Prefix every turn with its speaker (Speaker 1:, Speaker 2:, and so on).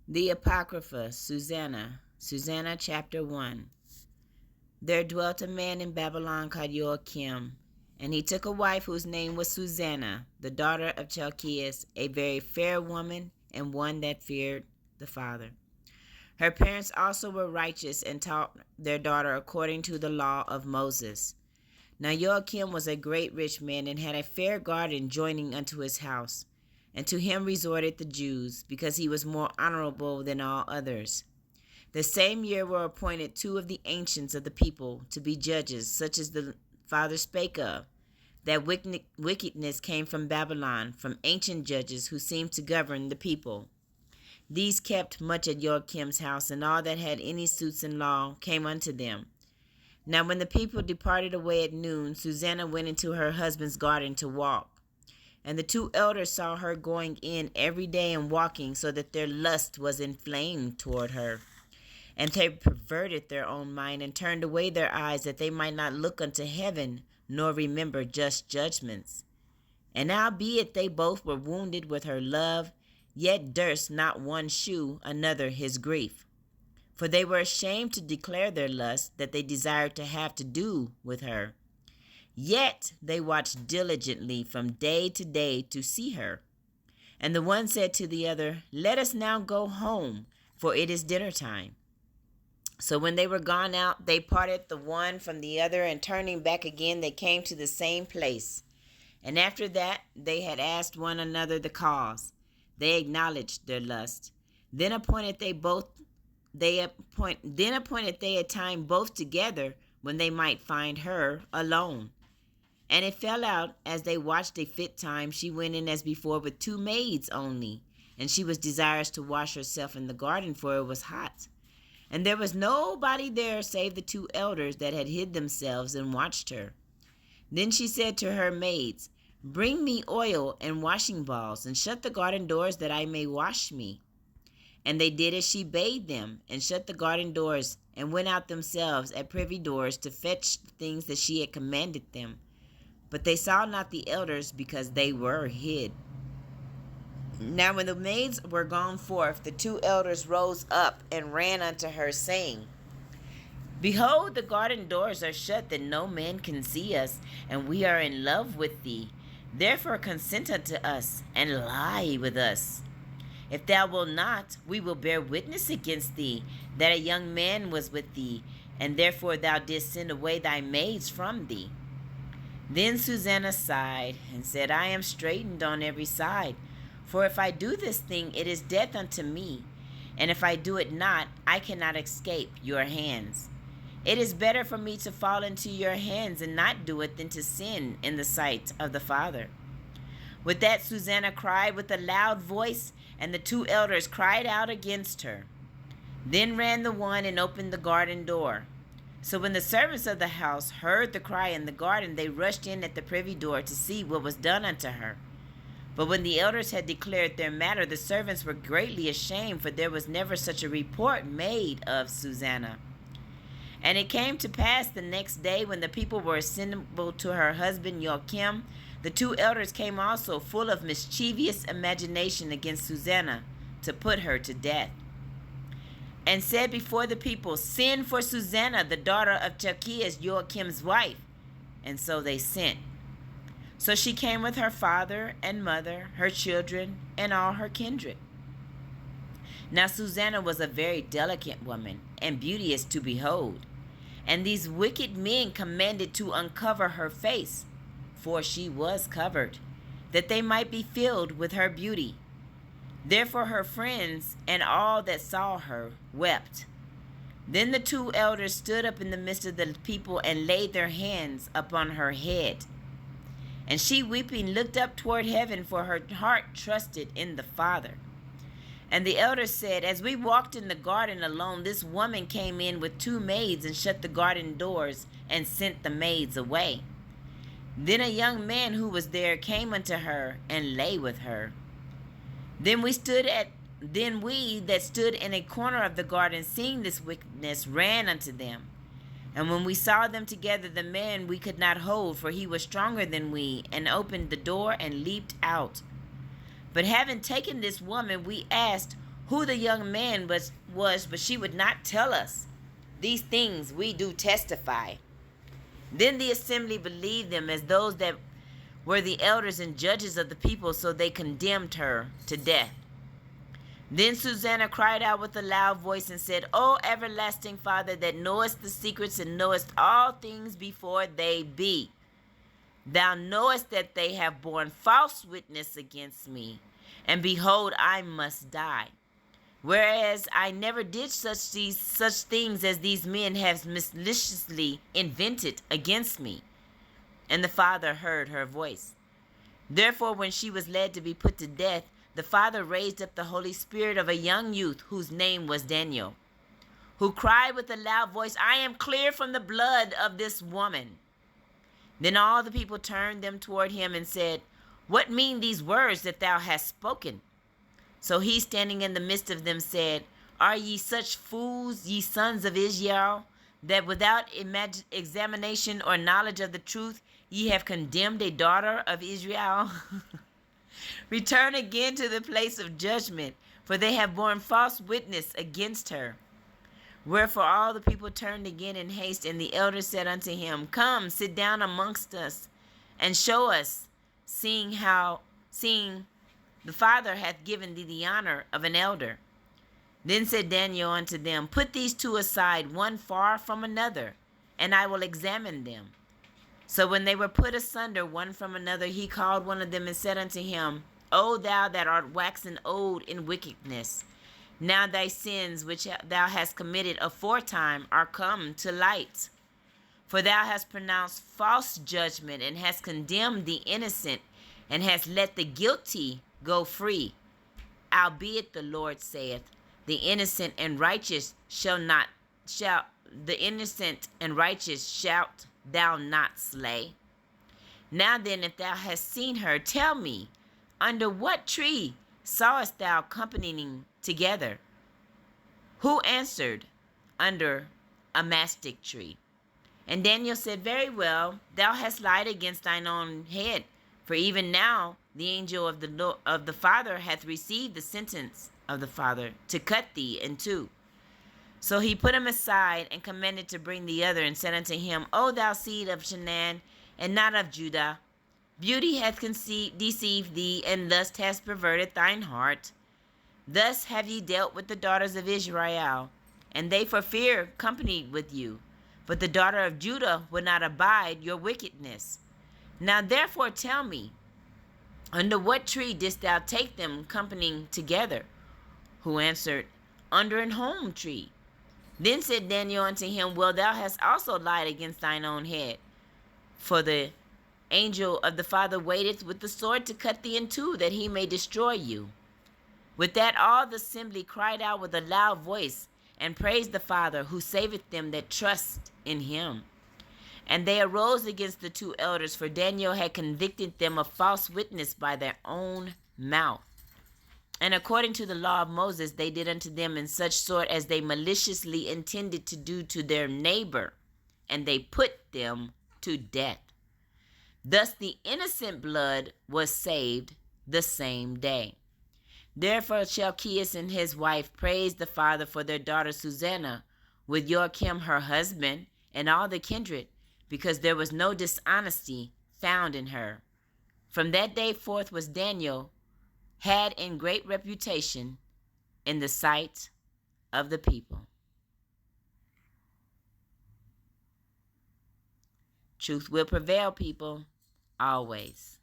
Speaker 1: The Apocrypha, Susanna chapter 1. There dwelt a man in Babylon called Joachim, and he took a wife whose name was Susanna, the daughter of Chalcias, a very fair woman, and one that feared the Father. Her parents also were righteous and taught their daughter according to the law of Moses. Now Joachim was a great rich man, and had a fair garden joining unto his house. And to him resorted the Jews, because he was more honorable than all others. The same year were appointed two of the ancients of the people to be judges, such as the father spake of, that wickedness came from Babylon, from ancient judges who seemed to govern the people. These kept much at Joachim's house, and all that had any suits in law came unto them. Now when the people departed away at noon, Susanna went into her husband's garden to walk. And the two elders saw her going in every day and walking, so that their lust was inflamed toward her. And they perverted their own mind, and turned away their eyes, that they might not look unto heaven, nor remember just judgments. And albeit they both were wounded with her love, yet durst not one shew another his grief. For they were ashamed to declare their lust, that they desired to have to do with her. Yet they watched diligently from day to day to see her. And the one said to the other, Let us now go home, for it is dinner time. So when they were gone out, they parted the one from the other, and turning back again, they came to the same place. And after that, they had asked one another the cause. They acknowledged their lust. Then appointed they a time both together, when they might find her alone. And it fell out, as they watched a fit time, she went in as before with two maids only. And she was desirous to wash herself in the garden, for it was hot. And there was nobody there save the two elders that had hid themselves and watched her. Then she said to her maids, Bring me oil and washing balls, and shut the garden doors, that I may wash me. And they did as she bade them, and shut the garden doors, and went out themselves at privy doors to fetch the things that she had commanded them. But they saw not the elders, because they were hid. Now when the maids were gone forth, the two elders rose up and ran unto her, saying, Behold, the garden doors are shut, that no man can see us, and we are in love with thee. Therefore consent unto us, and lie with us. If thou wilt not, we will bear witness against thee, that a young man was with thee, and therefore thou didst send away thy maids from thee. Then Susanna sighed, and said, I am straitened on every side. For if I do this thing, it is death unto me. And if I do it not, I cannot escape your hands. It is better for me to fall into your hands and not do it, than to sin in the sight of the Father. With that Susanna cried with a loud voice, and the two elders cried out against her. Then ran the one and opened the garden door. So when the servants of the house heard the cry in the garden, they rushed in at the privy door to see what was done unto her. But when the elders had declared their matter, the servants were greatly ashamed, for there was never such a report made of Susanna. And it came to pass the next day, when the people were assembled to her husband Joachim, the two elders came also, full of mischievous imagination against Susanna, to put her to death. And said before the people, Send for Susanna, the daughter of Chalcias, Joachim's wife. And so they sent. So she came with her father and mother, her children, and all her kindred. Now Susanna was a very delicate woman, and beauteous to behold. And these wicked men commanded to uncover her face, for she was covered, that they might be filled with her beauty. Therefore her friends and all that saw her wept. Then the two elders stood up in the midst of the people, and laid their hands upon her head. And she weeping looked up toward heaven, for her heart trusted in the Father. And the elders said, As we walked in the garden alone, this woman came in with two maids, and shut the garden doors, and sent the maids away. Then a young man who was there came unto her, and lay with her. Then we that stood in a corner of the garden, seeing this wickedness, ran unto them. And when we saw them together, the man we could not hold, for he was stronger than we, and opened the door and leaped out. But having taken this woman, we asked, who the young man was, but she would not tell us. These things we do testify. Then the assembly believed them as those that were the elders and judges of the people, so they condemned her to death. Then Susanna cried out with a loud voice and said, O everlasting Father, that knowest the secrets and knowest all things before they be, thou knowest that they have borne false witness against me, and behold, I must die. Whereas I never did such things as these men have maliciously invented against me. And the father heard her voice. Therefore, when she was led to be put to death, the father raised up the Holy Spirit of a young youth whose name was Daniel, who cried with a loud voice, I am clear from the blood of this woman. Then all the people turned them toward him and said, What mean these words that thou hast spoken? So he, standing in the midst of them, said, Are ye such fools, ye sons of Israel, that without examination or knowledge of the truth ye have condemned a daughter of Israel? Return again to the place of judgment, for they have borne false witness against her. Wherefore all the people turned again in haste, and the elders said unto him, Come, sit down amongst us, and show us, seeing the Father hath given thee the honor of an elder. Then said Daniel unto them, Put these two aside, one far from another, and I will examine them. So when they were put asunder one from another, he called one of them and said unto him, O thou that art waxen old in wickedness, now thy sins which thou hast committed aforetime are come to light. For thou hast pronounced false judgment, and hast condemned the innocent, and hast let the guilty go free. Albeit the Lord saith, the innocent and righteous shalt thou not slay. Now then, if thou hast seen her, tell me, under what tree sawest thou companying together? Who answered, Under a mastic tree. And Daniel said, Very well, thou hast lied against thine own head. For even now the angel of the Father hath received the sentence of the Father to cut thee in two. So he put him aside and commanded to bring the other, and said unto him, O thou seed of Shushanah, and not of Judah, beauty hath deceived thee, and lust hath perverted thine heart. Thus have ye dealt with the daughters of Israel, and they for fear companied with you. But the daughter of Judah would not abide your wickedness. Now therefore tell me, under what tree didst thou take them companying together? Who answered, Under an holm tree. Then said Daniel unto him, Well, thou hast also lied against thine own head. For the angel of the Father waiteth with the sword to cut thee in two, that he may destroy you. With that all the assembly cried out with a loud voice, and praised the Father, who saveth them that trust in him. And they arose against the two elders, for Daniel had convicted them of false witness by their own mouth. And according to the law of Moses, they did unto them in such sort as they maliciously intended to do to their neighbor, and they put them to death. Thus the innocent blood was saved the same day. Therefore Chelcias and his wife praised the Father for their daughter Susanna, with Joachim her husband, and all the kindred, because there was no dishonesty found in her. From that day forth was Daniel had in great reputation in the sight of the people. Truth will prevail, people, always.